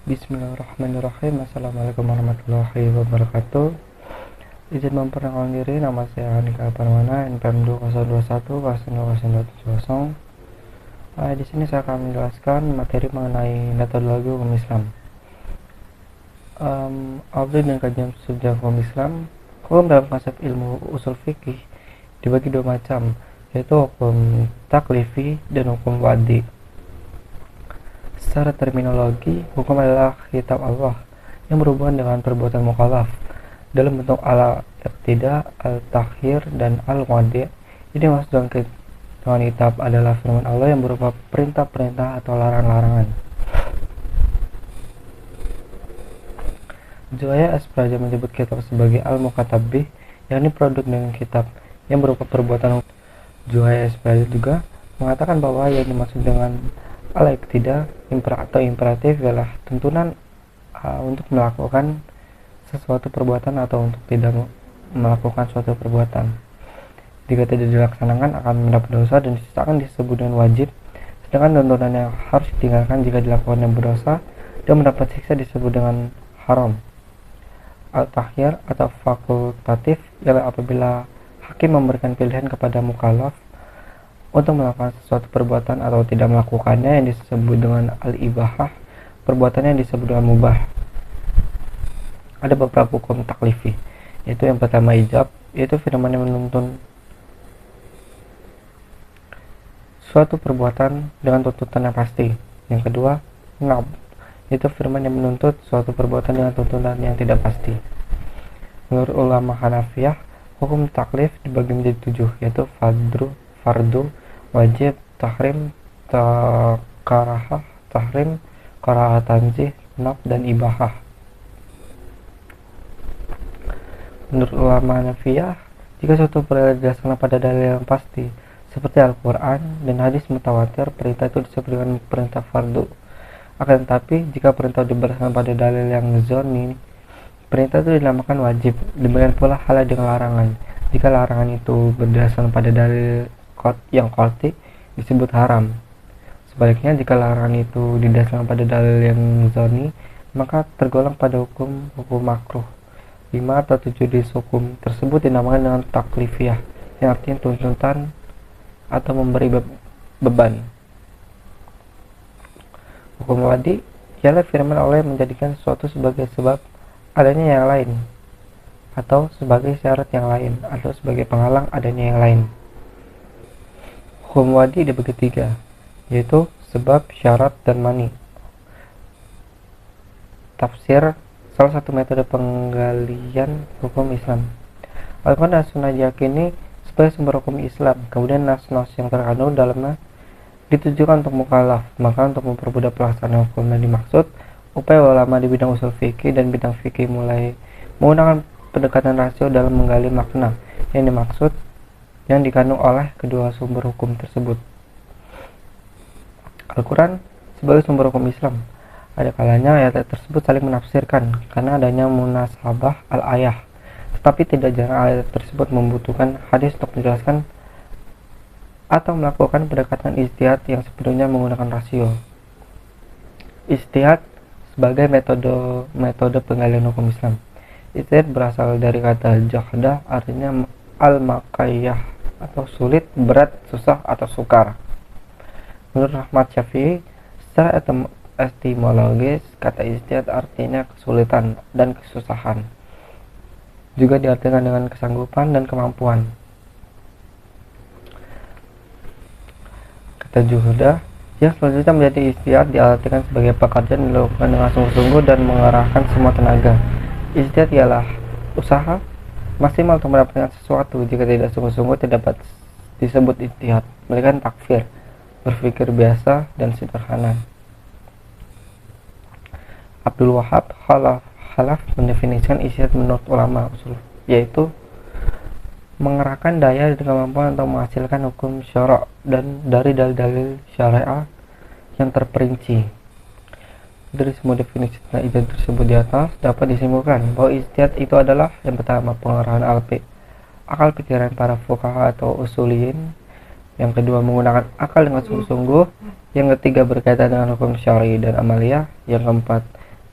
Bismillahirrahmanirrahim. Assalamualaikum warahmatullahi wabarakatuh. Izin memperkenalkan diri, nama saya Hanika Parwana, NPM 2021 Di sini saya akan menjelaskan materi mengenai metodologi hukum Islam. Audit dan kajian subjek hukum Islam. Hukum dalam konsep ilmu usul fikih dibagi dua macam, yaitu hukum taklifi dan hukum wadi. Secara terminologi, hukum adalah kitab Allah yang berhubungan dengan perbuatan mukallaf dalam bentuk al-iqtida, al-takhir, dan al-wadi'. Ini maksud dengan kitab adalah firman Allah yang berupa perintah-perintah atau larangan-larangan. Zuhair As-Praja menyebut kitab sebagai al-mukatabih, yakni produk dengan kitab yang berupa perbuatan hukum. Zuhair As-Praja juga mengatakan bahwa yang dimaksud dengan al-iqtida atau imperatif ialah tuntunan untuk melakukan sesuatu perbuatan atau untuk tidak melakukan suatu perbuatan. Jika tidak dilaksanakan akan mendapat dosa dan disisakan disebut dengan wajib, sedangkan tuntunan yang harus ditinggalkan jika dilakukan yang berdosa dan mendapat siksa disebut dengan haram. Al-takhir atau fakultatif ialah apabila hakim memberikan pilihan kepada mukallaf untuk melakukan sesuatu perbuatan atau tidak melakukannya, yang disebut dengan al-ibahah. Perbuatannya yang disebut dengan mubah. Ada beberapa hukum taklifi, yaitu yang pertama ijab, yaitu firman yang menuntun suatu perbuatan dengan tuntutan yang pasti. Yang kedua nab, yaitu firman yang menuntut suatu perbuatan dengan tuntutan yang tidak pasti. Menurut ulama Hanafiyah, hukum taklif dibagi menjadi 7, yaitu fardu, wajib, tahrim, karahah, tahrim, karahah tanzih, naf, dan ibahah. Menurut ulama Hanafiyah, jika suatu perintah didasarkan pada dalil yang pasti seperti Al-Quran dan hadis mutawatir, perintah itu disebut dengan perintah fardu. Akan tetapi jika perintah berdasarkan pada dalil yang zonni, perintah itu dinamakan wajib. Demikian pula halnya dengan larangan. Jika larangan itu berdasarkan pada dalil yang qat'i, disebut haram. Sebaliknya, jika larangan itu didasarkan pada dalil yang zonni, maka tergolong pada hukum makruh. 5 atau 7 jenis hukum tersebut dinamakan dengan taklifiyah, yang artinya tuntutan atau memberi beban. Hukum wadi ialah firman Allah yang menjadikan sesuatu sebagai sebab adanya yang lain, atau sebagai syarat yang lain, atau sebagai penghalang adanya yang lain. Hukum wadi dibagi 3, yaitu sebab, syarat, dan mani. Tafsir salah satu metode penggalian hukum Islam. Al-Quran dan Sunnah diyakini sebagai sumber hukum Islam. Kemudian nas-nas yang terkandung dalamnya ditujukan untuk mukallaf, maka untuk mempermudah pelaksanaan hukum yang dimaksud, upaya ulama di bidang usul fikih dan bidang fikih mulai menggunakan pendekatan rasio dalam menggali makna yang dimaksud yang dikandung oleh kedua sumber hukum tersebut. Al-Quran sebagai sumber hukum Islam. Ada kalanya ayat tersebut saling menafsirkan karena adanya munasabah al-ayah, tetapi tidak jarang ayat tersebut membutuhkan hadis untuk menjelaskan atau melakukan pendekatan ijtihad yang sepenuhnya menggunakan rasio. Ijtihad sebagai metode penggalian hukum Islam. Ijtihad berasal dari kata jahdah, artinya al-makayyah atau sulit, berat, susah, atau sukar. Menurut Ahmad Syafi'i, secara etimologis, kata ijtihad artinya kesulitan dan kesusahan. Juga diartikan dengan kesanggupan dan kemampuan. Kata Juhudah, yang selanjutnya menjadi ijtihad diartikan sebagai pekerjaan yang dilakukan dengan sungguh-sungguh dan mengerahkan semua tenaga. Ijtihad ialah usaha maksimal untuk mendapatkan sesuatu. Jika tidak sungguh-sungguh tidak dapat disebut ijtihad, melainkan takfir, berpikir biasa dan sederhana. Abdul Wahab Khalaf mendefinisikan ijtihad menurut ulama usul, yaitu mengerahkan daya dan kemampuan untuk menghasilkan hukum syara' dan dari dalil-dalil syariah yang terperinci. Dari semua definisi tentang ijtihad tersebut di atas dapat disimpulkan bahwa ijtihad itu adalah yang pertama pengerahan akal pikiran para fuqaha atau usuliyin, yang kedua menggunakan akal dengan sungguh-sungguh, yang ketiga berkaitan dengan hukum syar'i dan amaliyah, yang keempat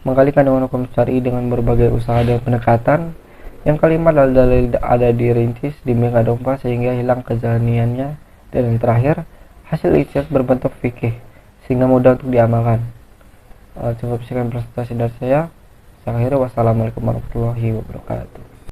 menggalikan dengan hukum syar'i dengan berbagai usaha dan pendekatan. Yang kelima, dalil ada dirincis di domba sehingga hilang kezaniannya. Dan yang terakhir, hasil ijtihad berbentuk fikih sehingga mudah untuk diamalkan. Cukup sekian presentasi dari saya. Saya akhiri, wassalamualaikum warahmatullahi wabarakatuh.